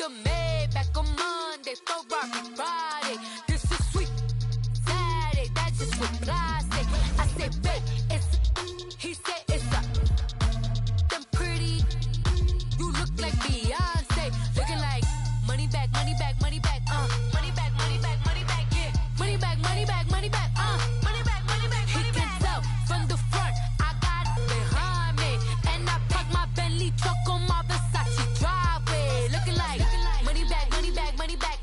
the Maybach on Monday, Ferrari Friday. This is sweet Saturday, that's just what I say. I say, babe, he said it's a. Them pretty, you look like Beyonce. Looking like money back, money back, money back, money back, money back, money back, yeah. Money back, money back, money back, money back, money back, money back. He can tell from the front, I got it behind me. And I park my Bentley truck on my Versace driveway. Looking like money back, money back, money back,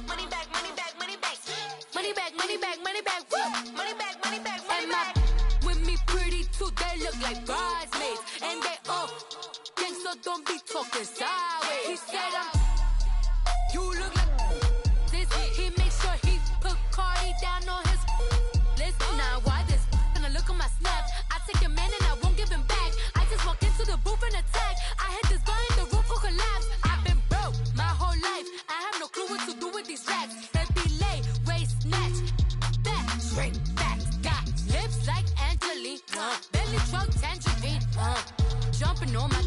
money back, money back, money back. Money back, money back, money back, money back, money back, money back. With me pretty too, they look like bridesmaids. And they all gang, so don't be talking sideways. He said you look like this. He make sure he put Cardi down on his list. Now why this? Gonna look on my snap. I take your man and I won't give him back. I just walk into the booth and attack. I hit this guy in the roof will collapse. I've been broke my whole life. I have no clue what to do with these racks. Heavy lay, waist snatch, back straight back. Got lips like Angelina, belly truck tangerine, jumping on my.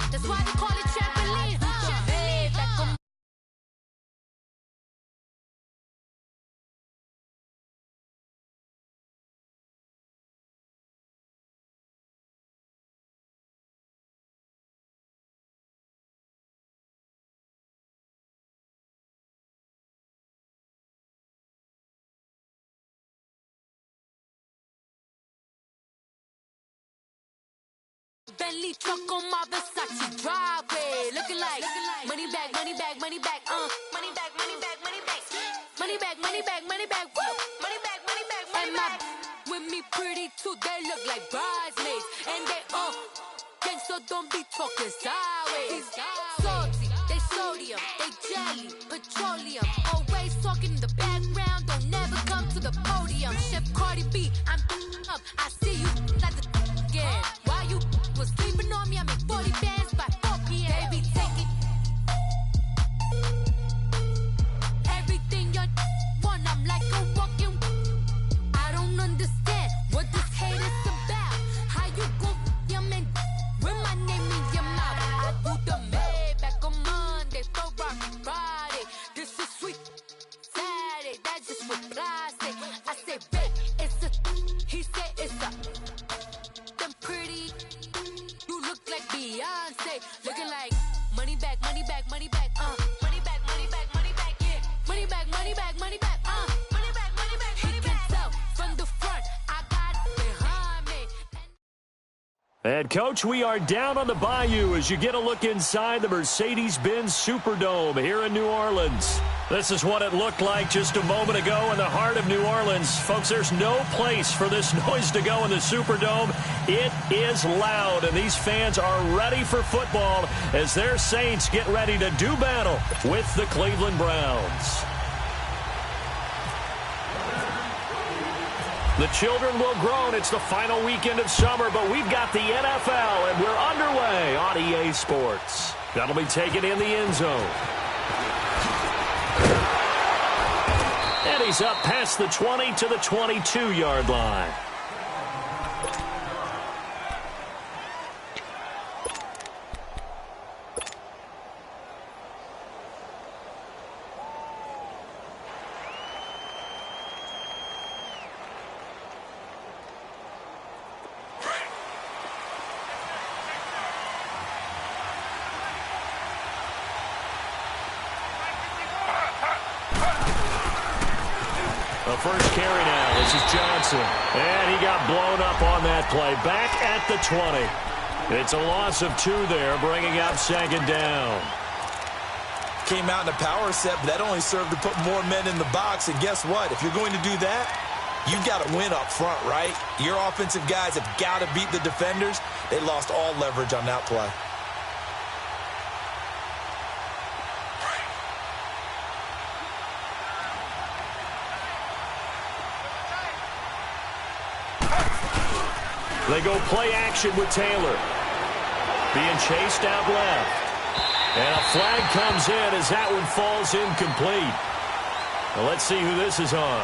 That's why they call it trampoline. Back on. Bentley truck on my Versace driveway. Looking like money back, money back, money back, money back, money back, money back, money back, money back, money back, woo, money back, money back, money back. With me pretty too, they look like bridesmaids, and they all gang, so don't be talking sideways. Salty, they sodium, they jelly, petroleum. Always talking in the background, don't never come to the podium. Chef Cardi B, I'm up. I see you like the again. Why you was sleeping on me? I make 40 bands by 4 p.m. Baby, take it. Everything you want, I'm like a walking. I don't understand what this hate is about. How you go, your man, with my name in your mouth. I do the Maybach on Monday, Ferrari Friday. This is sweet Saturday, that's just what I say. I say, babe, it's a. He said it's a. Them pretty, you look like Beyonce. Looking like money back, money back, money back, money back, money back, money back, yeah. Money back, money back, money back, money back, money back. He can tell from the front, I got it behind me. And, Coach, we are down on the bayou as you get a look inside the Mercedes-Benz Superdome here in New Orleans. This is what it looked like just a moment ago in the heart of New Orleans. Folks, there's no place for this noise to go in the Superdome. It is loud, and these fans are ready for football as their Saints get ready to do battle with the Cleveland Browns. The children will groan. It's the final weekend of summer, but we've got the NFL, and we're underway on EA Sports. That'll be taken in the end zone. And he's up past the 20 to the 22-yard line. First carry now. This is Johnson. And he got blown up on that play. Back at the 20. It's a loss of 2 there, bringing up second down. Came out in a power set, but that only served to put more men in the box. And guess what? If you're going to do that, you've got to win up front, right? Your offensive guys have got to beat the defenders. They lost all leverage on that play. They go play action with Taylor. Being chased out left. And a flag comes in as that one falls incomplete. Well, let's see who this is on.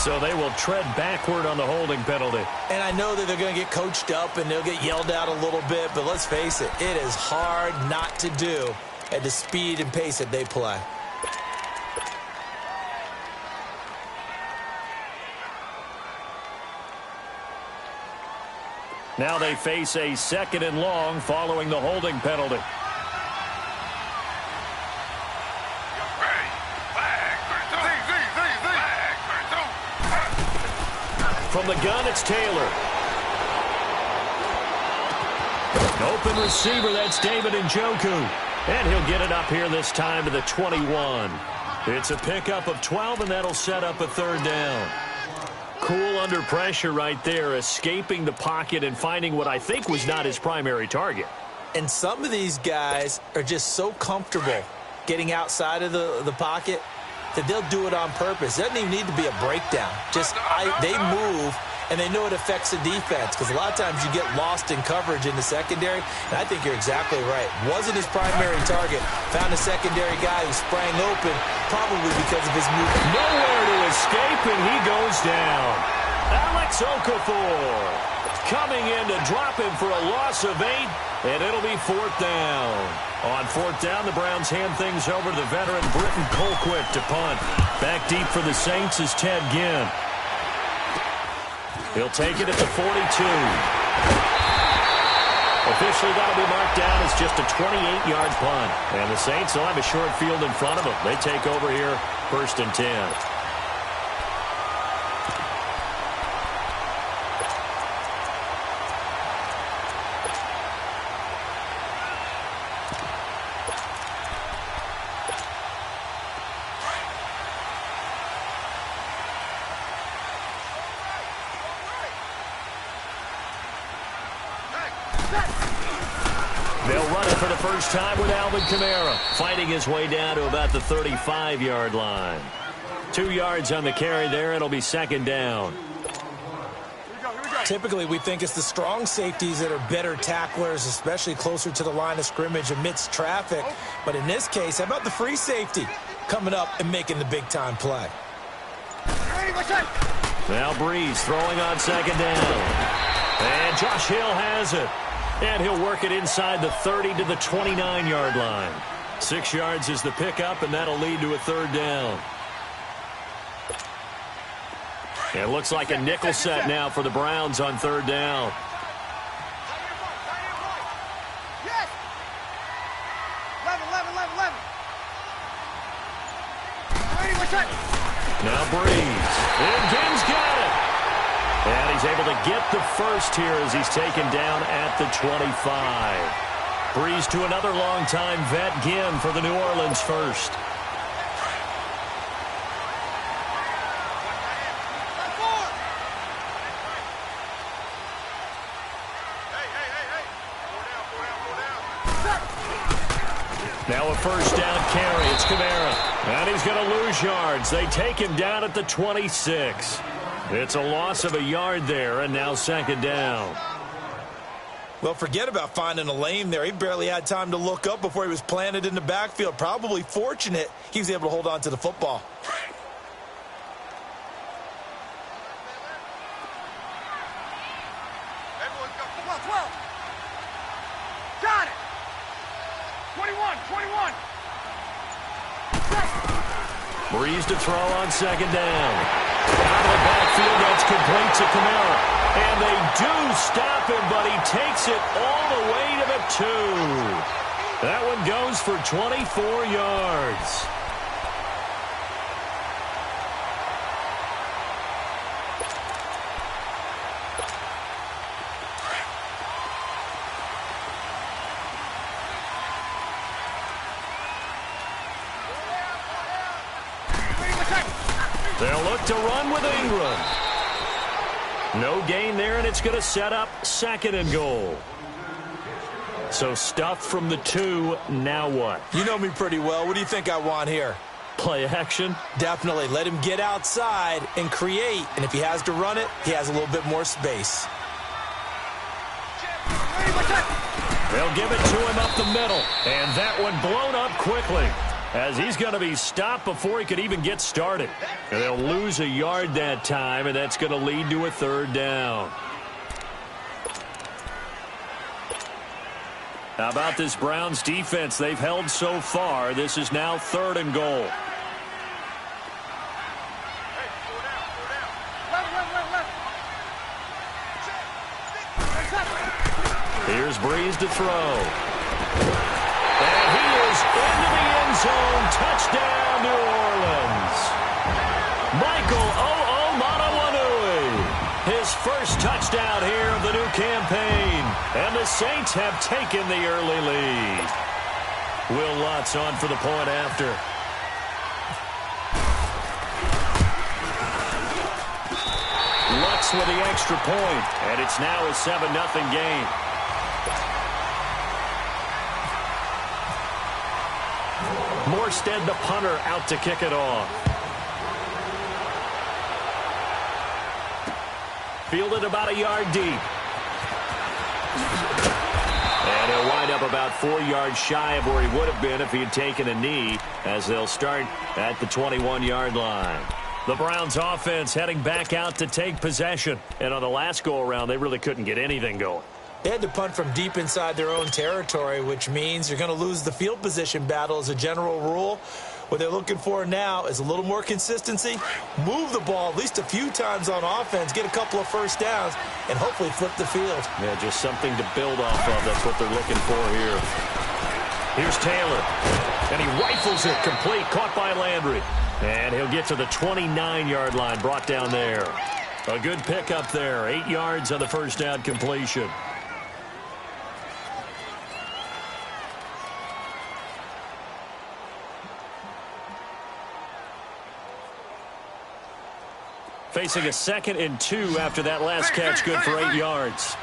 So they will tread backward on the holding penalty. And I know that they're going to get coached up and they'll get yelled at a little bit, but let's face it, it is hard not to do at the speed and pace that they play. Now they face a 2nd and long following the holding penalty. From the gun, it's Taylor. An open receiver, that's David Njoku. And he'll get it up here this time to the 21. It's a pickup of 12, and that'll set up a 3rd down. Cool under pressure right there, escaping the pocket and finding what I think was not his primary target. And some of these guys are just so comfortable getting outside of the pocket that they'll do it on purpose. It doesn't even need to be a breakdown. They move, and they know it affects the defense because a lot of times you get lost in coverage in the secondary, and I think you're exactly right. Wasn't his primary target. Found a secondary guy who sprang open, probably because of his movement. Nowhere to escape, and he goes down. Alex Okafor coming in to drop him for a loss of 8, and it'll be 4th down. On 4th down, the Browns hand things over to the veteran Britton Colquitt to punt. Back deep for the Saints is Ted Ginn. He'll take it at the 42. Officially, that'll be marked down as just a 28-yard punt. And the Saints will have a short field in front of them. They take over here, 1st and 10. They'll run it for the first time with Alvin Kamara, fighting his way down to about the 35-yard line. 2 yards on the carry there. It'll be 2nd down. Typically, we think it's the strong safeties that are better tacklers, especially closer to the line of scrimmage amidst traffic. But in this case, how about the free safety coming up and making the big-time play? Now Breeze throwing on 2nd down. And Josh Hill has it. And he'll work it inside the 30 to the 29-yard line. 6 yards is the pickup, and that'll lead to a 3rd down. It looks like a nickel set now for the Browns on 3rd down. Now Breeze. And Ginn's got it. And he's able to get the first here as he's taken down at the 25. Breeze to another long-time vet, Ginn, for the New Orleans first. Now a 1st down carry. It's Kamara. And he's going to lose yards. They take him down at the 26. It's a loss of a yard there, and now 2nd down. Well, forget about finding a lane there. He barely had time to look up before he was planted in the backfield. Probably fortunate he was able to hold on to the football. Got it. 21. Breeze to throw on 2nd down. Out of the backfield, that's complete to Kamara. And they do stop him, but he takes it all the way to the 2. That one goes for 24 yards. They'll look to run with Ingram. No gain there, and it's going to set up 2nd and goal. So stuffed from the 2, now what? You know me pretty well. What do you think I want here? Play action? Definitely. Let him get outside and create. And if he has to run it, he has a little bit more space. They'll give it to him up the middle. And that one blown up quickly. as he's going to be stopped before he could even get started. And they'll lose a yard that time, and that's going to lead to a third down. How about this Browns defense? They've held so far. This is now 3rd and goal. Here's Breeze to throw. And he is into the end zone. Touchdown, New Orleans. Michael Onwenu-Mononwenu. His first touchdown here of the new campaign. And the Saints have taken the early lead. Will Lutz on for the point after. Lutz with the extra point. And it's now a 7-0 game. Morstead, the punter, out to kick it off. Fielded about a yard deep. And he'll wind up about 4 yards shy of where he would have been if he had taken a knee, as they'll start at the 21-yard line. The Browns offense heading back out to take possession. And on the last go-around, they really couldn't get anything going. They had to punt from deep inside their own territory, which means you're going to lose the field position battle as a general rule. What they're looking for now is a little more consistency, move the ball at least a few times on offense, get a couple of first downs, and hopefully flip the field. Yeah, just something to build off of. That's what they're looking for here. Here's Taylor, and he rifles it complete, caught by Landry. And he'll get to the 29-yard line, brought down there. A good pickup there, 8 yards on the first down completion. Facing a 2nd and 2 after that last catch, good for 8 yards.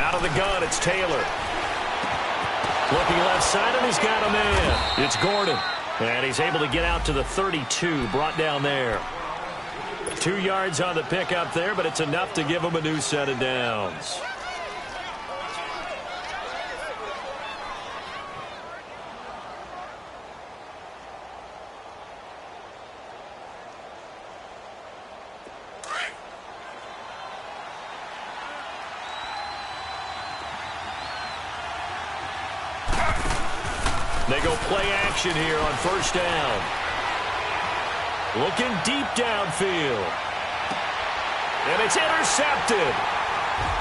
Out of the gun, it's Taylor. Looking left side, and he's got a man. It's Gordon. And he's able to get out to the 32, brought down there. 2 yards on the pickup there, but it's enough to give him a new set of downs. They go play action here on first down. Looking deep downfield. And it's intercepted.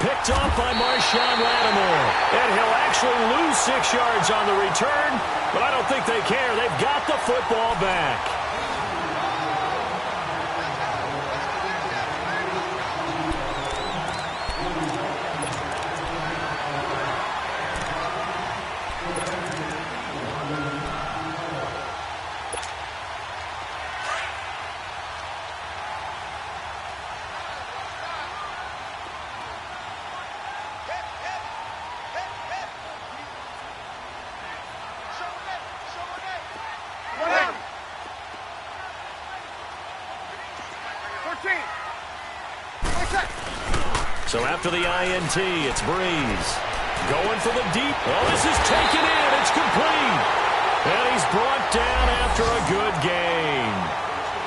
Picked off by Marshawn Lattimore. And he'll actually lose 6 yards on the return, but I don't think they care. They've got the football back. So after the INT, it's Breeze. Going for the deep. Oh, this is taken in. It's complete. And he's brought down after a good gain.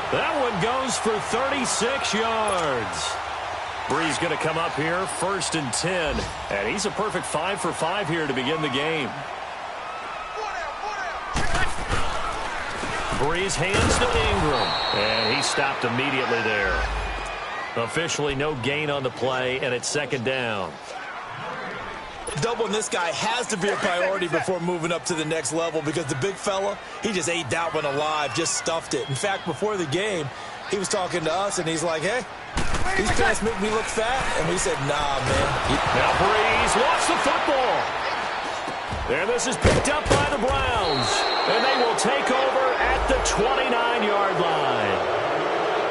That one goes for 36 yards. Breeze going to come up here, 1st and 10. And he's a perfect 5 for 5 here to begin the game. Breeze hands to Ingram. And he stopped immediately there. Officially no gain on the play, and it's 2nd down. Doubling this guy has to be a priority before moving up to the next level, because the big fella, he just ate that one alive, just stuffed it. In fact, before the game, he was talking to us, and he's like, hey, these pants make me look fat. And we said, nah, man. Now Breeze lost the football. And this is picked up by the Browns. And they will take over at the 29-yard line.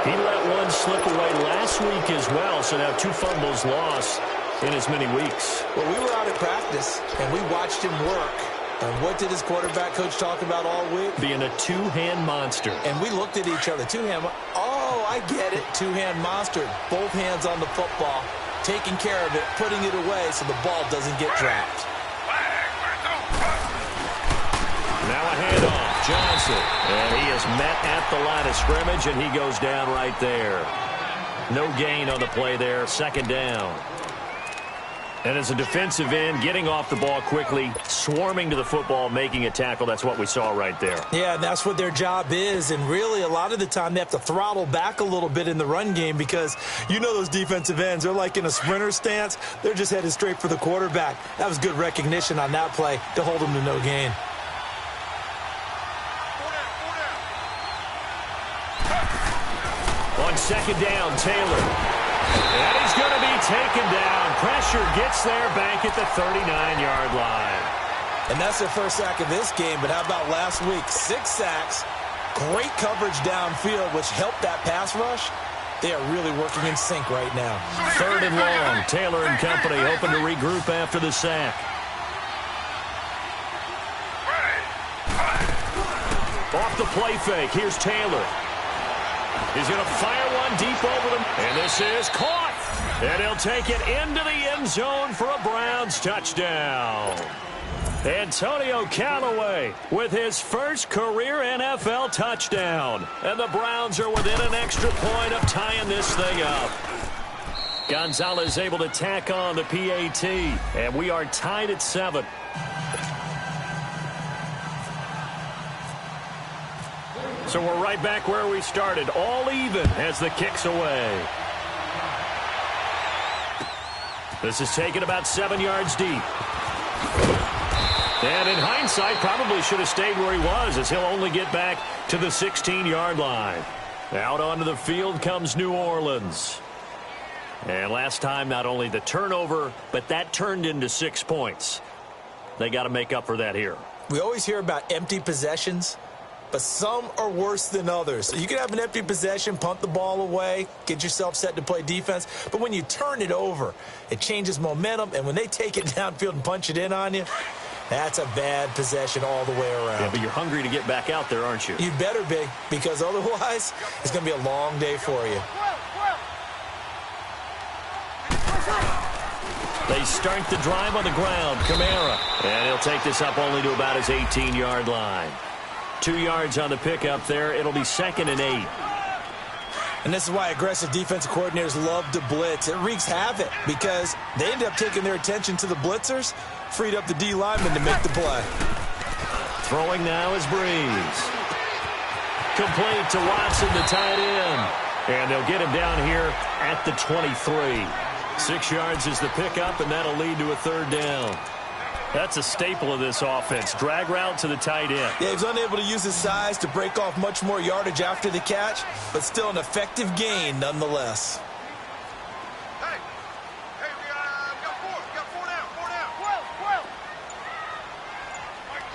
He let one slip away last week as well, so now 2 fumbles lost in as many weeks. Well, we were out at practice, and we watched him work. And what did his quarterback coach talk about all week? Being a 2-hand monster. And we looked at each other. 2-hand. Oh, I get it. 2-hand monster. Both hands on the football, taking care of it, putting it away so the ball doesn't get dropped. Now a handoff. Johnson. And he is met at the line of scrimmage, and he goes down right there. No gain on the play there. Second down. And as a defensive end, getting off the ball quickly, swarming to the football, making a tackle, that's what we saw right there. Yeah, and that's what their job is. And really, a lot of the time, they have to throttle back a little bit in the run game because you know those defensive ends, they're like in a sprinter stance. They're just headed straight for the quarterback. That was good recognition on that play to hold them to no gain. On second down, Taylor. And he's going to be taken down. Pressure gets there back at the 39-yard line. And that's their first sack of this game, but how about last week? 6 sacks, great coverage downfield, which helped that pass rush. They are really working in sync right now. Third and long. Taylor and company hoping to regroup after the sack. Off the play fake. Here's Taylor. He's going to fire one deep over them. And this is caught. And he'll take it into the end zone for a Browns touchdown. Antonio Callaway with his first career NFL touchdown. And the Browns are within an extra point of tying this thing up. Gonzalez able to tack on the PAT. And we are tied at 7. So we're right back where we started, all even as the kick's away. This is taken about 7 yards deep. And in hindsight, probably should have stayed where he was, as he'll only get back to the 16-yard line. Out onto the field comes New Orleans. And last time, not only the turnover, but that turned into 6 points. They got to make up for that here. We always hear about empty possessions, but some are worse than others. So you can have an empty possession, punt the ball away, get yourself set to play defense. But when you turn it over, it changes momentum. And when they take it downfield and punch it in on you, that's a bad possession all the way around. Yeah, but you're hungry to get back out there, aren't you? You better be, because otherwise it's going to be a long day for you. They start the drive on the ground. Kamara. And he'll take this up only to about his 18-yard line. 2 yards on the pickup there. It'll be 2nd and 8. And this is why aggressive defensive coordinators love to blitz. It wreaks havoc because they end up taking their attention to the blitzers, freed up the D lineman to make the play. Throwing now is Breeze. Complete to Watson, the tight end. And they'll get him down here at the 23. 6 yards is the pickup, and that'll lead to a 3rd down. That's a staple of this offense. Drag route to the tight end. Yeah, he was unable to use his size to break off much more yardage after the catch, but still an effective gain nonetheless. Hey, we got 4. We got 4 down. 4 down. 12. Mike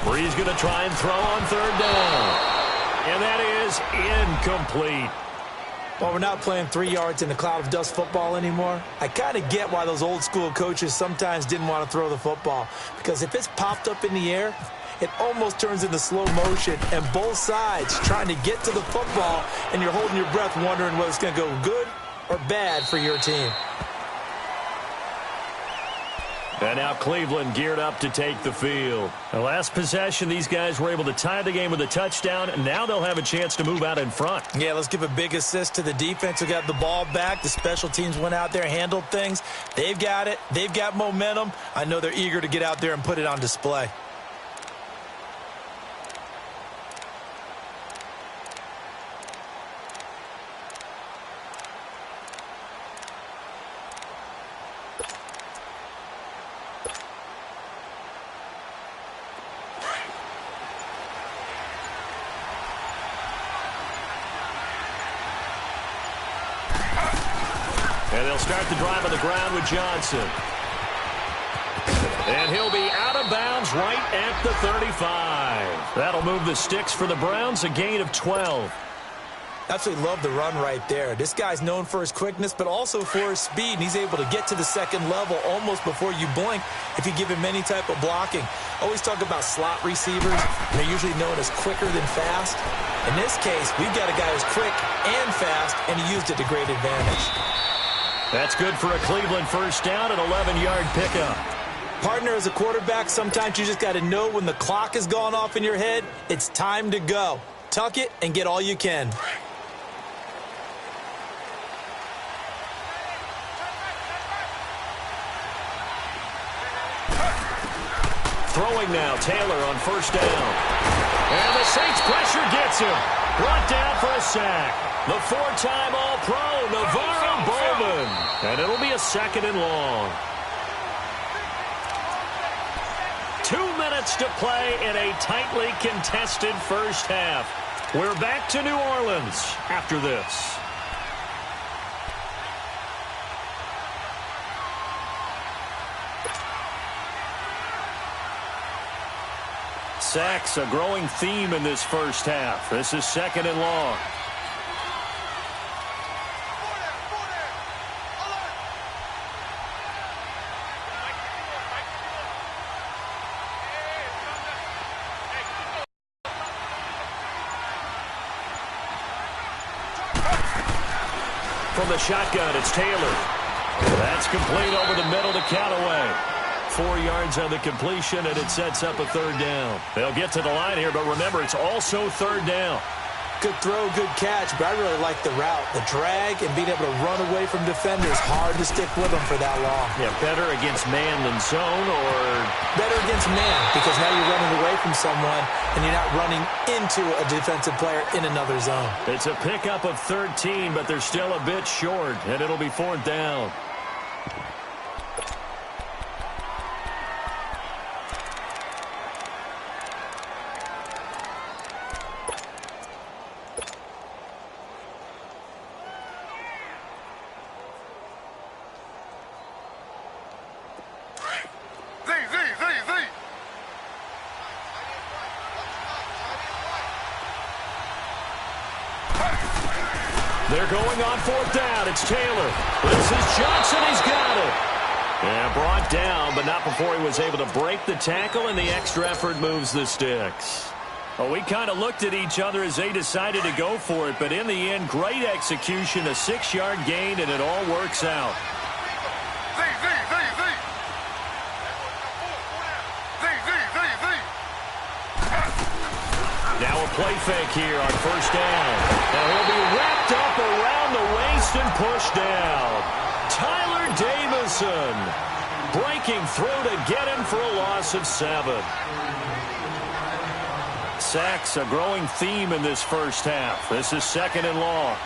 20. Breeze going to try and throw on 3rd down. And that is incomplete. Well, we're not playing 3 yards in a cloud of dust football anymore. I kind of get why those old school coaches sometimes didn't want to throw the football. Because if it's popped up in the air, it almost turns into slow motion. And both sides trying to get to the football, and you're holding your breath wondering whether it's going to go good or bad for your team. And now Cleveland geared up to take the field. The last possession, these guys were able to tie the game with a touchdown, and now they'll have a chance to move out in front. Yeah, let's give a big assist to the defense who got the ball back. The special teams went out there, handled things. They've got it. They've got momentum. I know they're eager to get out there and put it on display. And they'll start the drive on the ground with Johnson. And he'll be out of bounds right at the 35. That'll move the sticks for the Browns, a gain of 12. Absolutely love the run right there. This guy's known for his quickness, but also for his speed. And he's able to get to the second level almost before you blink if you give him any type of blocking. Always talk about slot receivers. They're usually known as quicker than fast. In this case, we've got a guy who's quick and fast, and he used it to great advantage. That's good for a Cleveland first down, an 11-yard pickup. Partner, as a quarterback, sometimes you just got to know when the clock has gone off in your head, it's time to go. Tuck it and get all you can. Throwing now, Taylor on first down. And the Saints pressure gets him. Brought down for a sack. The four-time All-Pro, Navarro Bowman. And it'll be a second and long. 2 minutes to play in a tightly contested first half. We're back to New Orleans after this. Sacks, a growing theme in this first half. This is second and long. From the shotgun, it's Taylor. That's complete over the middle to Callaway. 4 yards on the completion, and it sets up a third down. They'll get to the line here, but remember, it's also third down. Good throw, good catch, but I really like the route. The drag and being able to run away from defenders. Hard to stick with them for that long. Yeah, better against man than zone, or better against man, because now you're running away from someone, and you're not running into a defensive player in another zone. It's a pickup of 13, but they're still a bit short, and it'll be fourth down. They're going on fourth down. It's Taylor. This is Johnson. He's got it. Yeah, brought down, but not before he was able to break the tackle, and the extra effort moves the sticks. Well, we kind of looked at each other as they decided to go for it, but in the end, great execution, a 6-yard gain, and it all works out. Now a play fake here on first down. And he'll be wrapped up around the waist and pushed down. Tyler Davison breaking through to get him for a loss of 7. Sacks, a growing theme in this first half. This is second and long.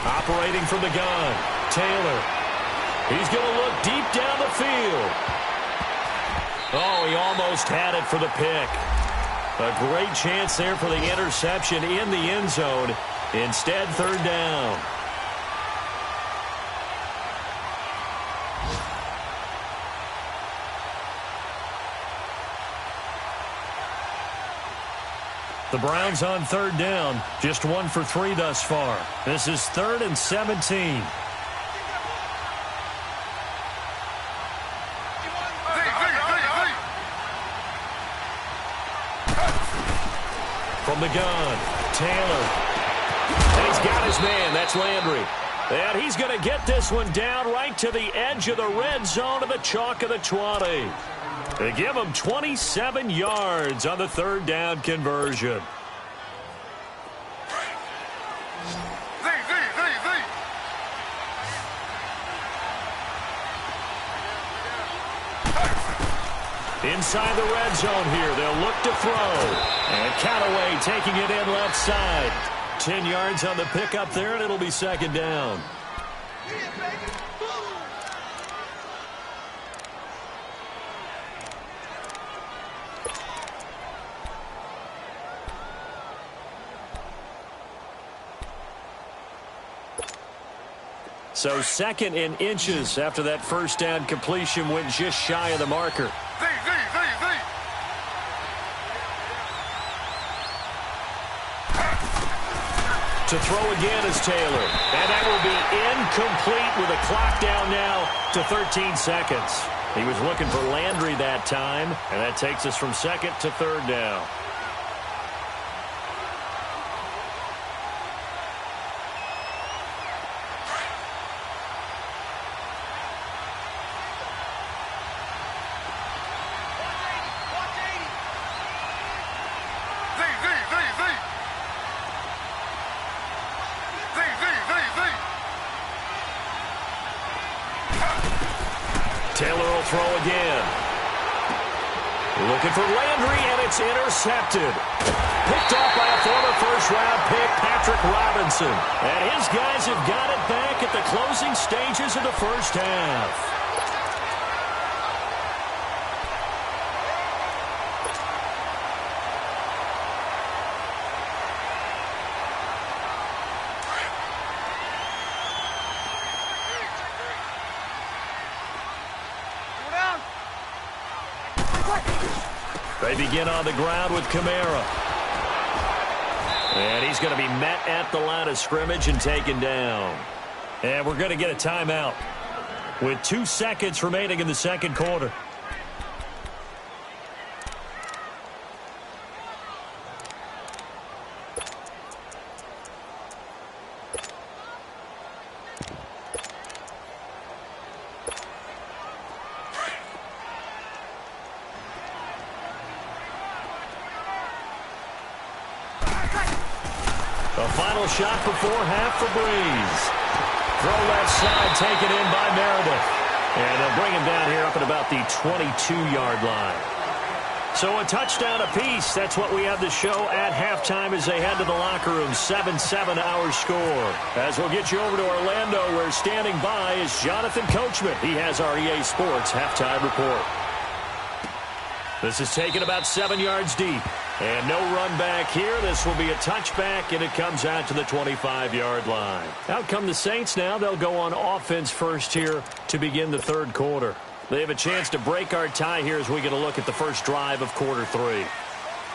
Operating from the gun, Taylor. He's going to look deep down the field. Oh, he almost had it for the pick. A great chance there for the interception in the end zone. Instead, third down. The Browns on third down, just 1 for 3 thus far. This is 3rd and 17. From the gun, Taylor. And he's got his man. That's Landry. And he's going to get this one down right to the edge of the red zone of the chalk of the 20. They give him 27 yards on the third down conversion. Inside the red zone here, they'll look to throw. And Callaway taking it in left side. 10 yards on the pickup there, and it'll be second down. So 2nd in inches after that first down completion went just shy of the marker. To throw again is Taylor. And that will be incomplete with a clock down now to 13 seconds. He was looking for Landry that time, and that takes us from 2nd to 3rd down. throw again. Looking for Landry, and it's intercepted. Picked off by a former first-round pick, Patrick Robinson. And his guys have got it back at the closing stages of the first half. They begin on the ground with Kamara. And he's going to be met at the line of scrimmage and taken down. And we're going to get a timeout with 2 seconds remaining in the second quarter. The final shot before half for Breeze. Throw left side taken in by Meredith. And they'll bring him down here up at about the 22-yard line. So a touchdown apiece. That's what we have to show at halftime as they head to the locker room. 7-7 our score. As we'll get you over to Orlando, where standing by is Jonathan Coachman. He has our EA Sports halftime report. This is taken about 7 yards deep. And no run back here. This will be a touchback, and it comes out to the 25-yard line. Out come the Saints now. They'll go on offense first here to begin the third quarter. They have a chance to break our tie here as we get a look at the first drive of quarter three.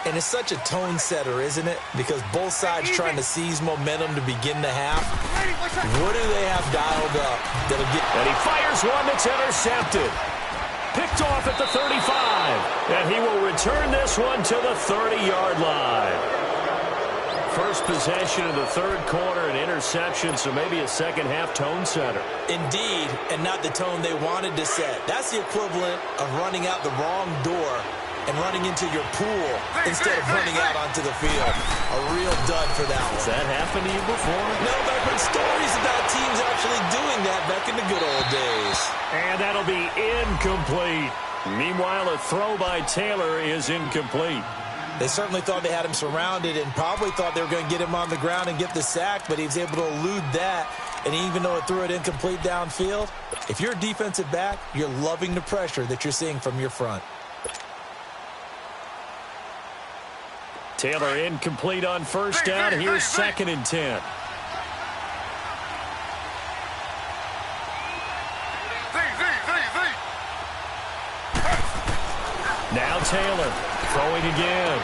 And it's such a tone setter, isn't it? Because both sides trying to seize momentum to begin the half. What do they have dialed up that'll get? And he fires one that's intercepted. Picked off at the 35. And he will return this one to the 30-yard line. First possession of the third quarter, an interception, so maybe a second-half tone setter. Indeed, and not the tone they wanted to set. That's the equivalent of running out the wrong door and running into your pool instead of running out onto the field. A real dud for that one. Has that happened to you before? No, but I've heard stories about teams actually doing that back in the good old days. And that'll be incomplete. Meanwhile, a throw by Taylor is incomplete. They certainly thought they had him surrounded and probably thought they were going to get him on the ground and get the sack, but he was able to elude that. And even though it threw it incomplete downfield, if you're a defensive back, you're loving the pressure that you're seeing from your front. Taylor incomplete on first down. Here's 2nd and 10. Now Taylor throwing again.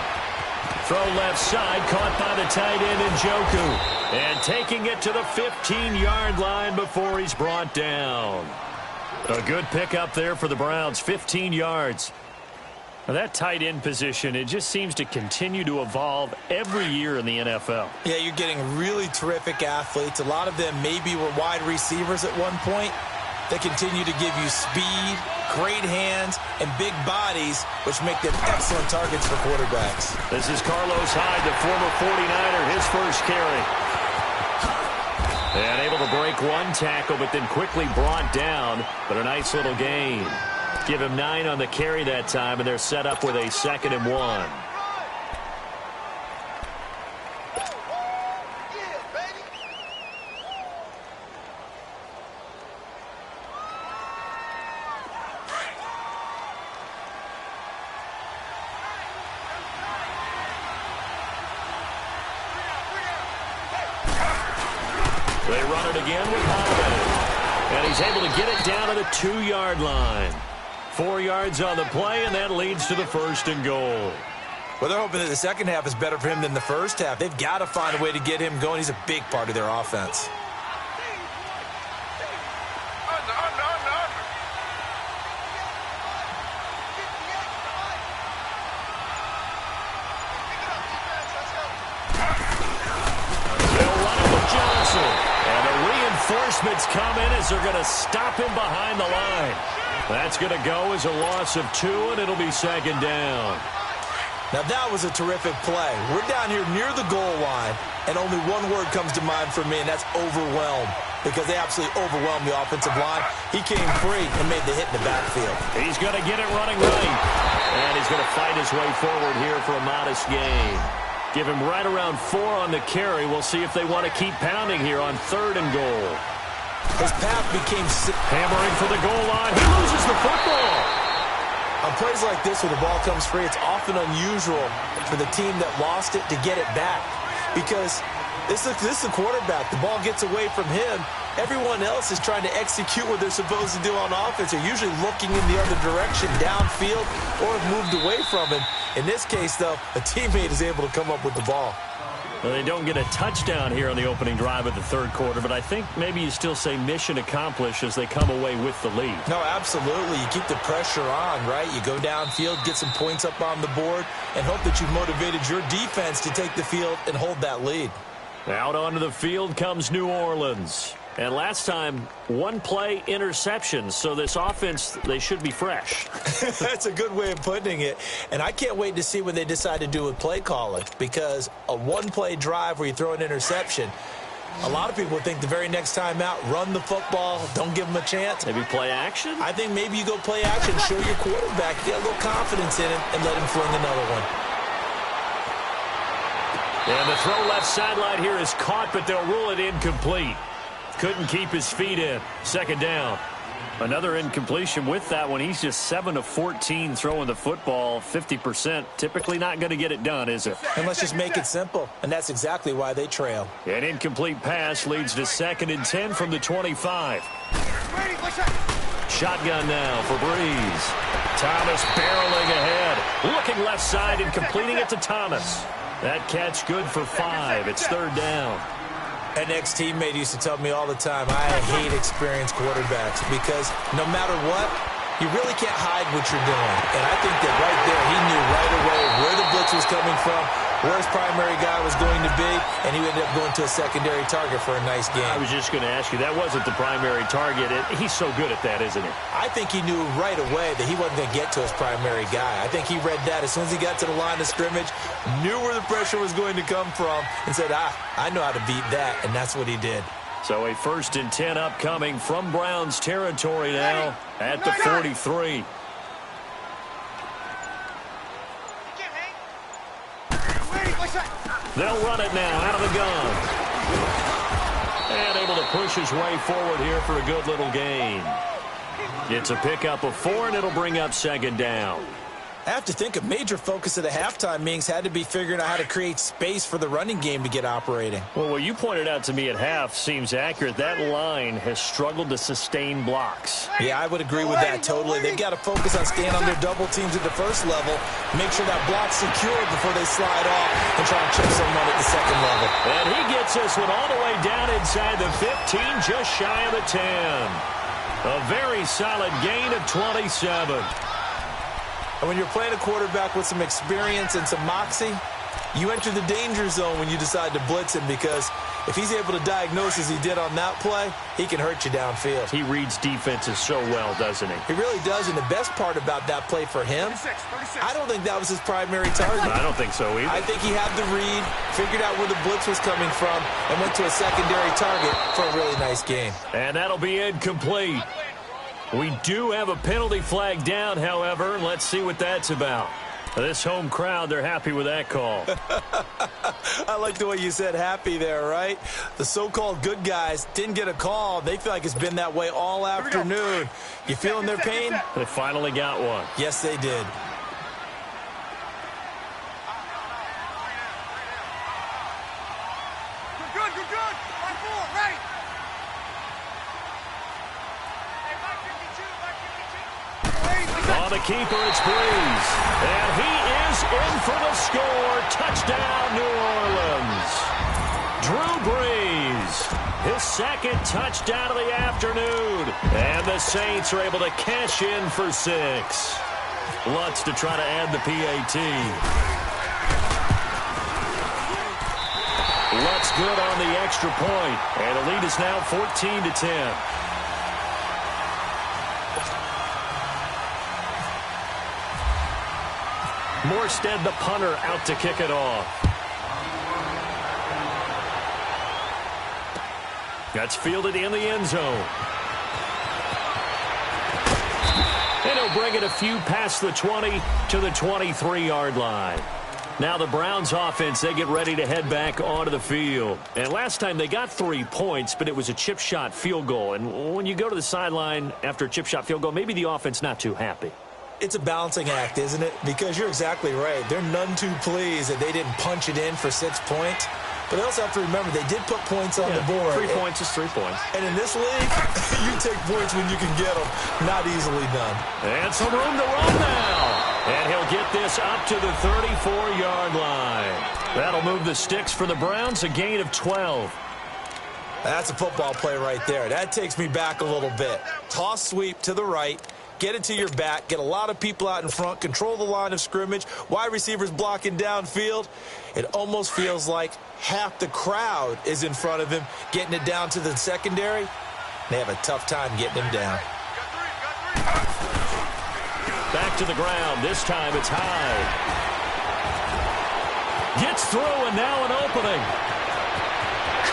Throw left side, caught by the tight end Njoku. And taking it to the 15-yard line before he's brought down. A good pickup there for the Browns, 15 yards. Now that tight end position, it just seems to continue to evolve every year in the NFL. Yeah, you're getting really terrific athletes. A lot of them maybe were wide receivers at one point. They continue to give you speed, great hands, and big bodies, which make them excellent targets for quarterbacks. This is Carlos Hyde, the former 49er, his first carry. And able to break one tackle, but then quickly brought down. But a nice little gain. Give him 9 on the carry that time, and they're set up with a 2nd and 1. They run it again with Holiday. And he's able to get it down to the 2-yard line. 4 yards on the play, and that leads to the 1st and goal. Well, they're hoping that the second half is better for him than the first half. They've got to find a way to get him going. He's a big part of their offense. They'll run it with Johnson. And the reinforcements come in as they're going to stop him behind the line. That's going to go as a loss of 2, and it'll be 2nd down. Now, that was a terrific play. We're down here near the goal line, and only one word comes to mind for me, and that's overwhelmed. because they absolutely overwhelmed the offensive line. He came free and made the hit in the backfield. He's going to get it running right. And he's going to fight his way forward here for a modest gain. Give him right around 4 on the carry. We'll see if they want to keep pounding here on 3rd and goal. His path became... Hammering for the goal line. He loses the football. On plays like this where the ball comes free, it's often unusual for the team that lost it to get it back. Because this is a quarterback. The ball gets away from him. Everyone else is trying to execute what they're supposed to do on offense. They're usually looking in the other direction, downfield, or have moved away from him. In this case, though, a teammate is able to come up with the ball. Well, they don't get a touchdown here on the opening drive of the 3rd quarter, but I think maybe you still say mission accomplished as they come away with the lead. No, absolutely. You keep the pressure on, right? You go downfield, get some points up on the board, and hope that you've motivated your defense to take the field and hold that lead. Out onto the field comes New Orleans. And last time, 1 play interception, so this offense, they should be fresh. That's a good way of putting it. And I can't wait to see what they decide to do with play calling, because a 1-play drive where you throw an interception, a lot of people think the very next time out, run the football, don't give them a chance. Maybe play action? I think maybe you go play action, show your quarterback, get a little confidence in him, and let him fling another one. And the throw left sideline here is caught, but they'll rule it incomplete. Couldn't keep his feet in. 2nd down. Another incompletion with that one. He's just 7 of 14 throwing the football, 50%. Typically not going to get it done, is it? And let's just make it simple. And that's exactly why they trail. An incomplete pass leads to 2nd and 10 from the 25. Shotgun now for Breeze. Thomas barreling ahead. Looking left side and completing it to Thomas. That catch good for 5. It's 3rd down. An ex-teammate used to tell me all the time, I hate experienced quarterbacks because no matter what, you really can't hide what you're doing. And I think that right there, he knew right away where the blitz was coming from, where his primary guy was going to be, and he ended up going to a secondary target for a nice game. I was just going to ask you, that wasn't the primary target. He's so good at that, isn't he? I think he knew right away that he wasn't going to get to his primary guy. I think he read that as soon as he got to the line of scrimmage, knew where the pressure was going to come from, and said, I know how to beat that, and that's what he did. So a 1st and 10 upcoming from Browns territory now at the 43. They'll run it now out of the gun. And able to push his way forward here for a good little gain. It's a pickup of 4, and it'll bring up 2nd down. I have to think a major focus of the halftime meetings had to be figuring out how to create space for the running game to get operating. Well, what you pointed out to me at half seems accurate. That line has struggled to sustain blocks. Yeah, I would agree with that totally. They've got to focus on staying on their double teams at the 1st level, make sure that block's secure before they slide off and try and chip someone at the 2nd level. And he gets this one all the way down inside the 15, just shy of the 10. A very solid gain of 27. And when you're playing a quarterback with some experience and some moxie, you enter the danger zone when you decide to blitz him, because if he's able to diagnose as he did on that play, he can hurt you downfield. He reads defenses so well, doesn't he? He really does, and the best part about that play for him, I don't think that was his primary target. I don't think so either. I think he had the read, figured out where the blitz was coming from, and went to a secondary target for a really nice game. And that'll be incomplete. We do have a penalty flag down, however. Let's see what that's about. This home crowd, they're happy with that call. I like the way you said happy there, right? The so-called good guys didn't get a call. They feel like it's been that way all afternoon. You feeling their pain? They finally got one. Yes, they did. Good, good, good. 5-4, right. On the keeper, it's Breeze. And he is in for the score. Touchdown, New Orleans. Drew Brees, his 2nd touchdown of the afternoon. And the Saints are able to cash in for 6. Lutz to try to add the PAT. Lutz good on the extra point. And the lead is now 14-10. Morstead, the punter, out to kick it off. That's fielded in the end zone. And he'll bring it a few past the 20 to the 23-yard line. Now the Browns offense, they get ready to head back onto the field. And last time they got 3 points, but it was a chip shot field goal. And when you go to the sideline after a chip shot field goal, maybe the offense not too happy. It's a balancing act, isn't it? Because you're exactly right. They're none too pleased that they didn't punch it in for 6 points. But they also have to remember they did put points on the board. 3 points is 3 points. And in this league, you take points when you can get them. Not easily done. And some room to run now. And he'll get this up to the 34-yard line. That'll move the sticks for the Browns, a gain of 12. That's a football play right there. That takes me back a little bit. Toss sweep to the right. Get it to your back. Get a lot of people out in front. Control the line of scrimmage. Wide receivers blocking downfield. It almost feels like half the crowd is in front of him, getting it down to the secondary. They have a tough time getting him down. Back to the ground. This time it's Hyde. Gets through and now an opening.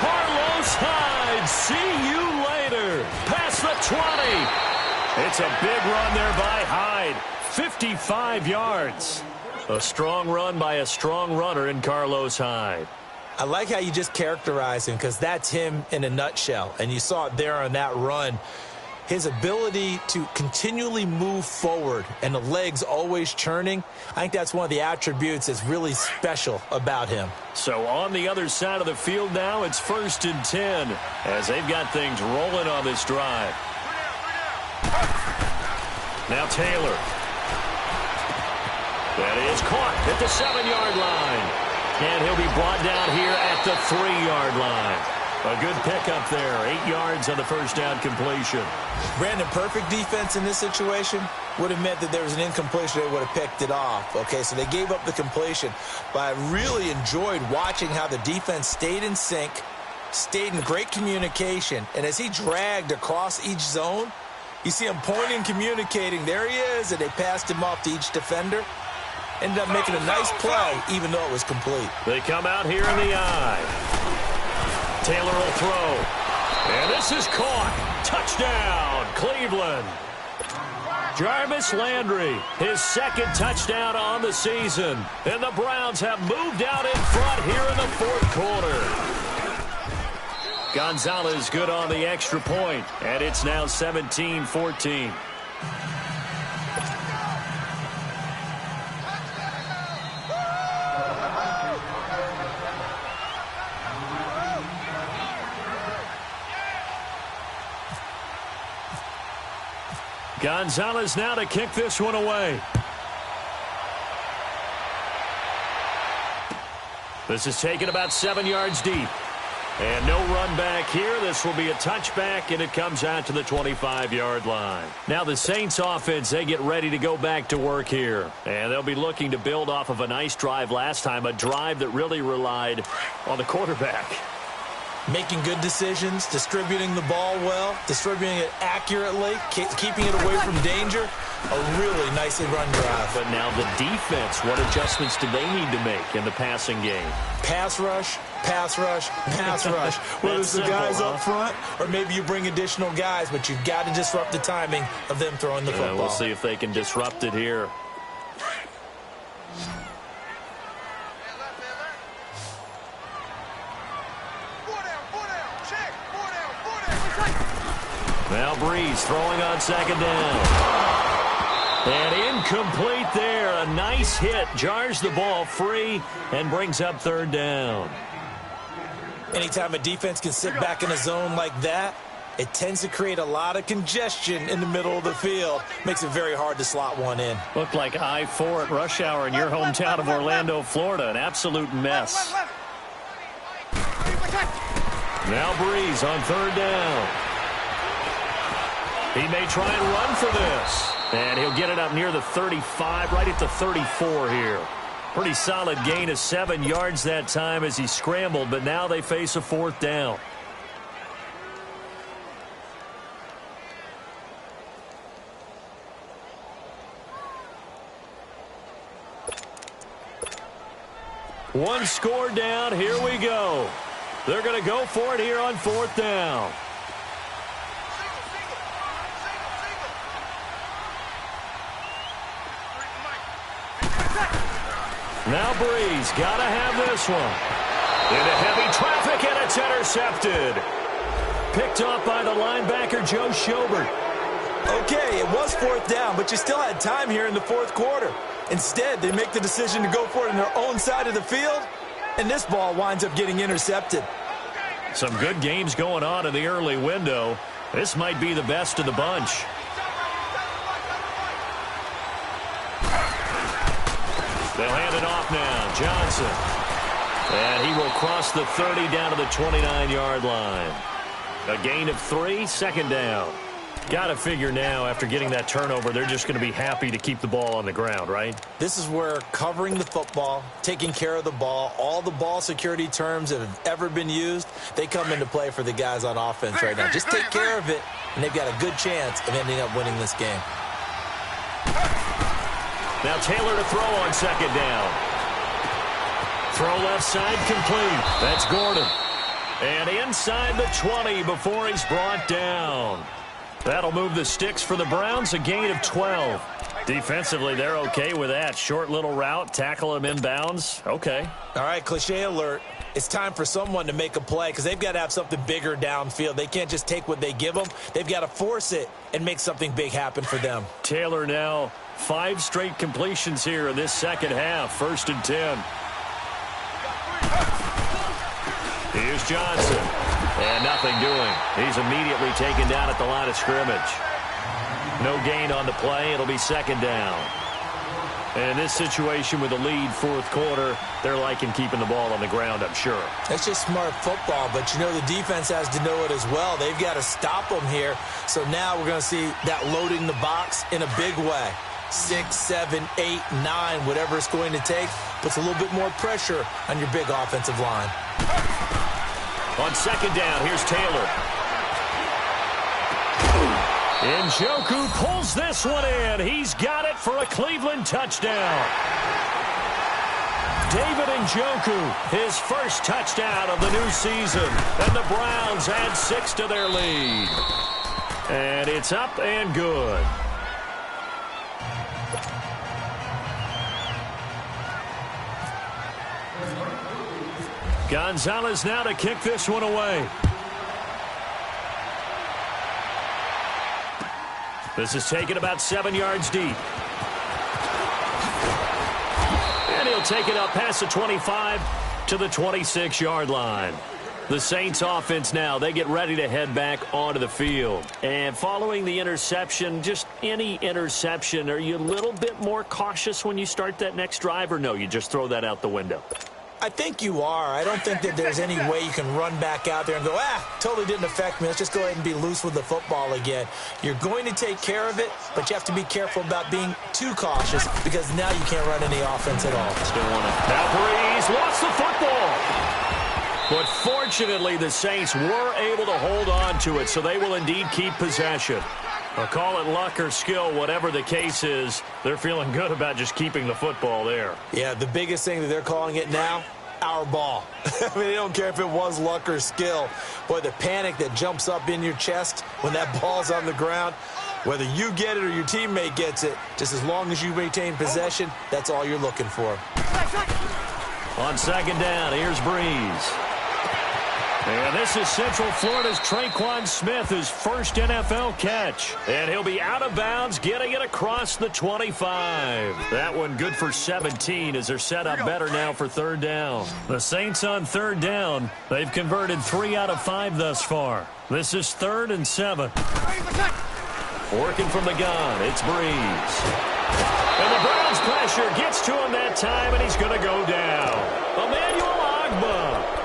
Carlos Hyde. See you later. Past the 20. It's a big run there by Hyde. 55 yards. A strong run by a strong runner in Carlos Hyde. I like how you just characterize him because that's him in a nutshell. And you saw it there on that run. His ability to continually move forward and the legs always churning, I think that's one of the attributes that's really special about him. So on the other side of the field now, it's 1st and 10 as they've got things rolling on this drive. Now Taylor. That is caught at the 7-yard line. And he'll be brought down here at the 3-yard line. A good pickup there. 8 yards on the first down completion. Brandon, perfect defense in this situation would have meant that there was an incompletion. They would have picked it off. Okay, so they gave up the completion. But I really enjoyed watching how the defense stayed in sync, stayed in great communication. And as he dragged across each zone, you see him pointing, communicating. There he is, and they passed him off to each defender. Ended up making a nice play, even though it was complete. They come out here in the eye. Taylor will throw. And this is caught. Touchdown, Cleveland. Jarvis Landry, his 2nd touchdown on the season. And the Browns have moved out in front here in the 4th quarter. Gonzalez good on the extra point. And it's now 17-14. Gonzalez now to kick this one away. This is taken about 7 yards deep. And no run back here. This will be a touchback, and it comes out to the 25-yard line. Now the Saints offense, they get ready to go back to work here. And they'll be looking to build off of a nice drive last time, a drive that really relied on the quarterback. Making good decisions, distributing the ball well, distributing it accurately, keeping it away from danger. A really nicely run drive. But now the defense, what adjustments do they need to make in the passing game? Pass rush, pass rush, pass rush. Whether it's the guys up front or maybe you bring additional guys, but you've got to disrupt the timing of them throwing the football. We'll see if they can disrupt it here. Now Breeze throwing on 2nd down. And incomplete there. A nice hit. Jars the ball free and brings up 3rd down. Anytime a defense can sit back in a zone like that, it tends to create a lot of congestion in the middle of the field. Makes it very hard to slot one in. Looked like I-4 at rush hour in your hometown of Orlando, Florida. An absolute mess. Now Breeze on 3rd down. He may try and run for this. And he'll get it up near the 35, right at the 34 here. Pretty solid gain of 7 yards that time as he scrambled, but now they face a 4th down. One score down. Here we go. They're going to go for it here on 4th down. Now Breeze got to have this one. Into heavy traffic, and it's intercepted. Picked off by the linebacker, Joe Schobert. Okay, it was 4th down, but you still had time here in the 4th quarter. Instead, they make the decision to go for it on their own side of the field, and this ball winds up getting intercepted. Some good games going on in the early window. This might be the best of the bunch. They'll hand it off now. Johnson. And he will cross the 30 down to the 29-yard line. A gain of 3, 2nd down. Got to figure now, after getting that turnover, they're just going to be happy to keep the ball on the ground, right? This is where covering the football, taking care of the ball, all the ball security terms that have ever been used, they come into play for the guys on offense right now. Just take care of it, and they've got a good chance of ending up winning this game. Now Taylor to throw on 2nd down. Throw left side complete. That's Gordon. And inside the 20 before he's brought down. That'll move the sticks for the Browns, a gain of 12. Defensively, they're okay with that. Short little route, tackle him inbounds. Okay. All right, cliche alert. It's time for someone to make a play because they've got to have something bigger downfield. They can't just take what they give them. They've got to force it and make something big happen for them. Taylor now 5 straight completions here in this second half. 1st and 10. Here's Johnson. And nothing doing. He's immediately taken down at the line of scrimmage. No gain on the play. It'll be 2nd down. And in this situation with a lead 4th quarter, they're liking keeping the ball on the ground, I'm sure. That's just smart football, but you know the defense has to know it as well. They've got to stop them here. So now we're going to see that loading the box in a big way. 6, 7, 8, 9, whatever it's going to take, puts a little bit more pressure on your big offensive line. On 2nd down, here's Taylor. Njoku pulls this one in. He's got it for a Cleveland touchdown. David Njoku, his first touchdown of the new season. And the Browns add 6 to their lead. And it's up and good. Gonzalez now to kick this one away. This is taken about 7 yards deep. And he'll take it up past the 25 to the 26-yard line. The Saints offense now, they get ready to head back onto the field. And following the interception, just any interception, are you a little bit more cautious when you start that next drive, or no, you just throw that out the window? I think you are. I don't think that there's any way you can run back out there and go, totally didn't affect me. Let's just go ahead and be loose with the football again. You're going to take care of it, but you have to be careful about being too cautious because now you can't run any offense at all. Still want to. Now Breeze lost the football. But fortunately, the Saints were able to hold on to it, so they will indeed keep possession. I'll call it luck or skill, whatever the case is. They're feeling good about just keeping the football there. Yeah, the biggest thing that they're calling it now, our ball. I mean, they don't care if it was luck or skill. Boy, the panic that jumps up in your chest when that ball's on the ground, whether you get it or your teammate gets it, just as long as you maintain possession, that's all you're looking for. On 2nd down, here's Breeze. And this is Central Florida's Traquan Smith, his first NFL catch. And he'll be out of bounds, getting it across the 25. That one good for 17 as they're set up better now for 3rd down. The Saints on 3rd down. They've converted 3 out of 5 thus far. This is 3rd and 7. Working from the gun, it's Breeze. And the Browns pressure gets to him that time, and he's going to go down. Emmanuel Ogbah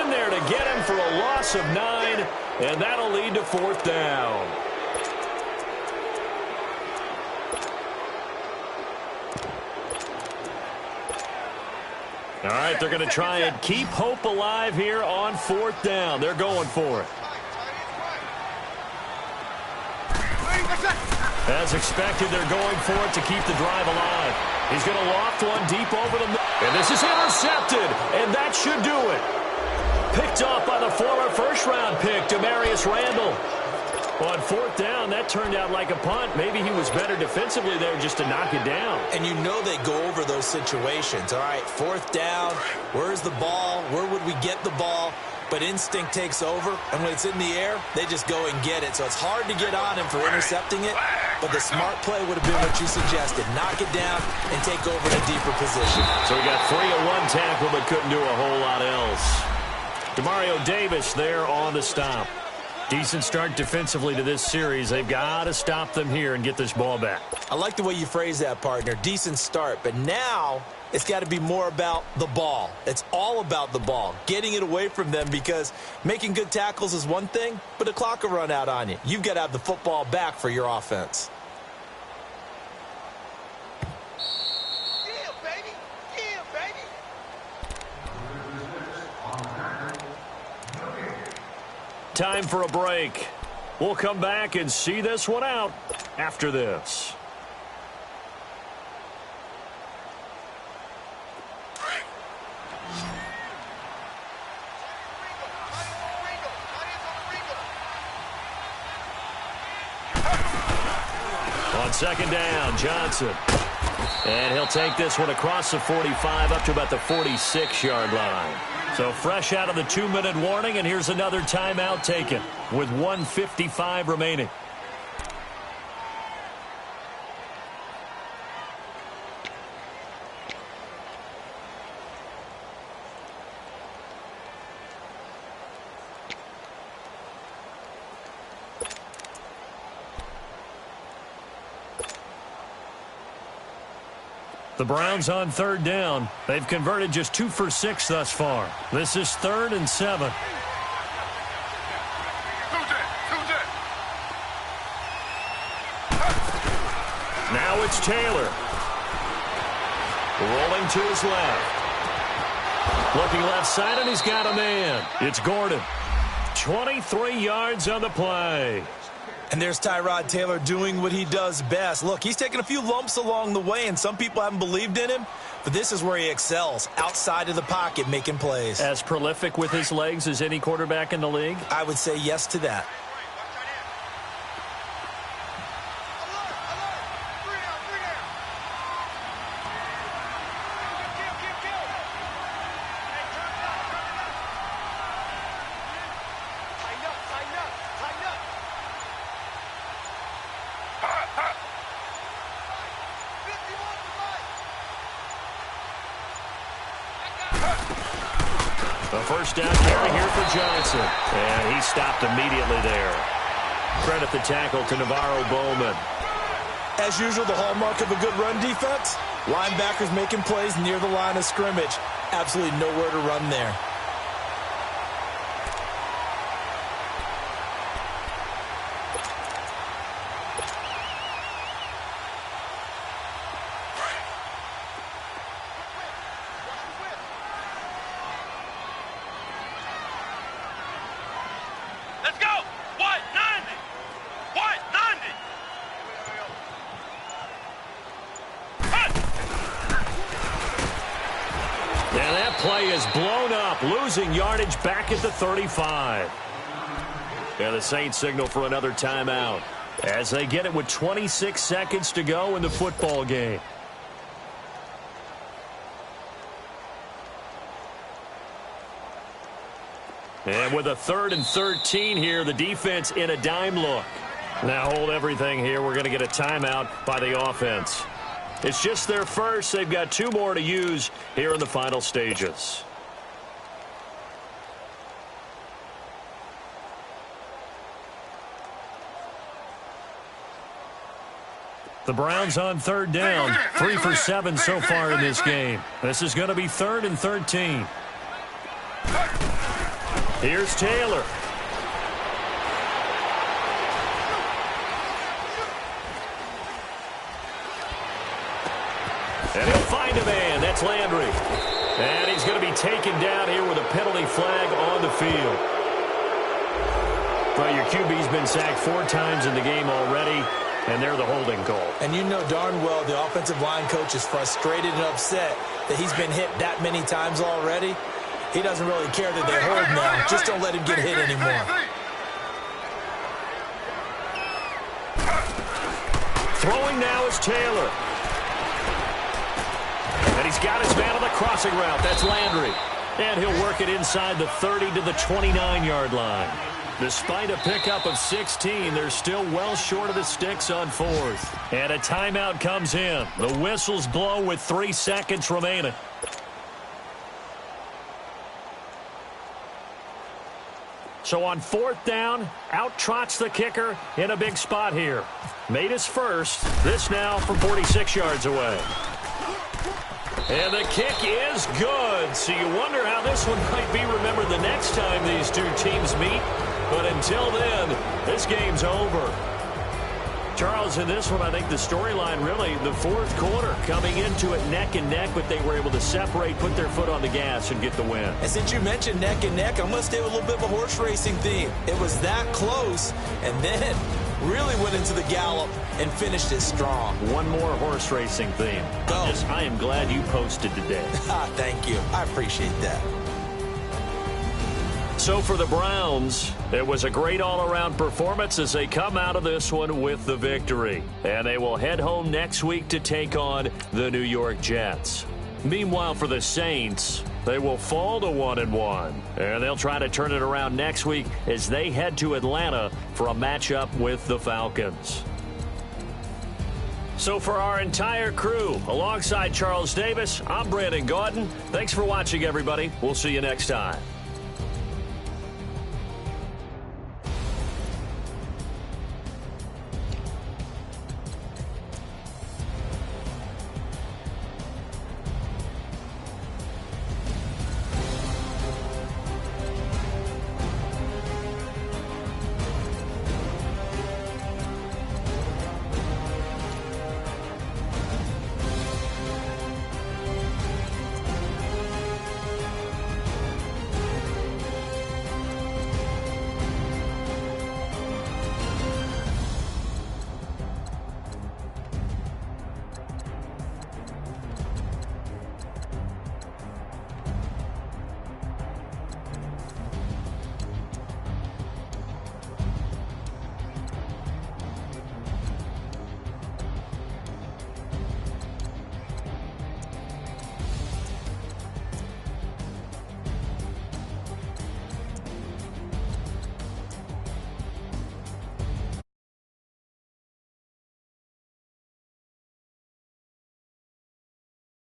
in there to get him for a loss of 9, and that'll lead to 4th down. All right, they're going to try and keep hope alive here on 4th down. They're going for it. As expected, they're going for it to keep the drive alive. He's going to loft one deep over the middle. And this is intercepted, and that should do it. Picked off by the former first-round pick, Demarius Randall. On fourth down, that turned out like a punt. Maybe he was better defensively there just to knock it down. And you know they go over those situations. All right, fourth down, where's the ball? Where would we get the ball? But instinct takes over, and when it's in the air, they just go and get it. So it's hard to get on him for intercepting it, but the smart play would have been what you suggested. Knock it down and take over in a deeper position. So he got 3 on one tackle, but couldn't do a whole lot else. Demario Davis there on the stop. Decent start defensively to this series. They've got to stop them here and get this ball back. I like the way you phrase that, partner. Decent start, but now it's got to be more about the ball. It's all about the ball, getting it away from them, because making good tackles is one thing, but the clock will run out on you. You've got to have the football back for your offense. Yeah, baby. Yeah, baby. Time for a break. We'll come back and see this one out after this. On second down, Johnson. And he'll take this one across the 45 up to about the 46-yard line. So fresh out of the 2-minute warning, and here's another timeout taken with 1:55 remaining. The Browns on third down. They've converted just 2 for 6 thus far. This is 3rd and 7. Now it's Taylor. Rolling to his left. Looking left side, and he's got a man. It's Gordon. 23 yards on the play. And there's Tyrod Taylor doing what he does best. Look, he's taken a few lumps along the way, and some people haven't believed in him, but this is where he excels, outside of the pocket, making plays. As prolific with his legs as any quarterback in the league? I would say yes to that. A first down carry here for Johnson. And he stopped immediately there. Credit the tackle to Navarro Bowman. As usual, the hallmark of a good run defense, linebackers making plays near the line of scrimmage. Absolutely nowhere to run there. Play is blown up, losing yardage back at the 35. And the Saints signal for another timeout as they get it with 26 seconds to go in the football game. And with a 3rd and 13 here, the defense in a dime look. Now hold everything here. We're going to get a timeout by the offense. It's just their first. They've got 2 more to use here in the final stages. The Browns on third down. 3 for 7 so far in this game. This is going to be 3rd and 13. Here's Taylor. And he'll find a man. That's Landry. And he's going to be taken down here with a penalty flag on the field. Well, your QB's been sacked 4 times in the game already, and they're the holding call. And you know darn well the offensive line coach is frustrated and upset that he's been hit that many times already. He doesn't really care that they hold now. Just don't let him get hit anymore. Throwing now is Taylor. And he's got his man on the crossing route. That's Landry. And he'll work it inside the 30 to the 29-yard line. Despite a pickup of 16, they're still well short of the sticks on fourth. And a timeout comes in. The whistles blow with 3 seconds remaining. So on fourth down, out trots the kicker in a big spot here. Made his first. This now from 46 yards away. And the kick is good. So you wonder how this one might be remembered the next time these two teams meet. But until then, this game's over. Charles, in this one, I think the storyline really, the fourth quarter, coming into it neck and neck, but they were able to separate, put their foot on the gas, and get the win. And since you mentioned neck and neck, I'm going to stay with a little bit of a horse racing theme. It was that close, and then really went into the gallop and finished it strong. One more horse racing theme. Go. I am glad you posted today. Thank you. I appreciate that. So for the Browns, it was a great all-around performance as they come out of this one with the victory. And they will head home next week to take on the New York Jets. Meanwhile, for the Saints, they will fall to 1-1. And they'll try to turn it around next week as they head to Atlanta for a matchup with the Falcons. So for our entire crew, alongside Charles Davis, I'm Brandon Gaudin. Thanks for watching, everybody. We'll see you next time.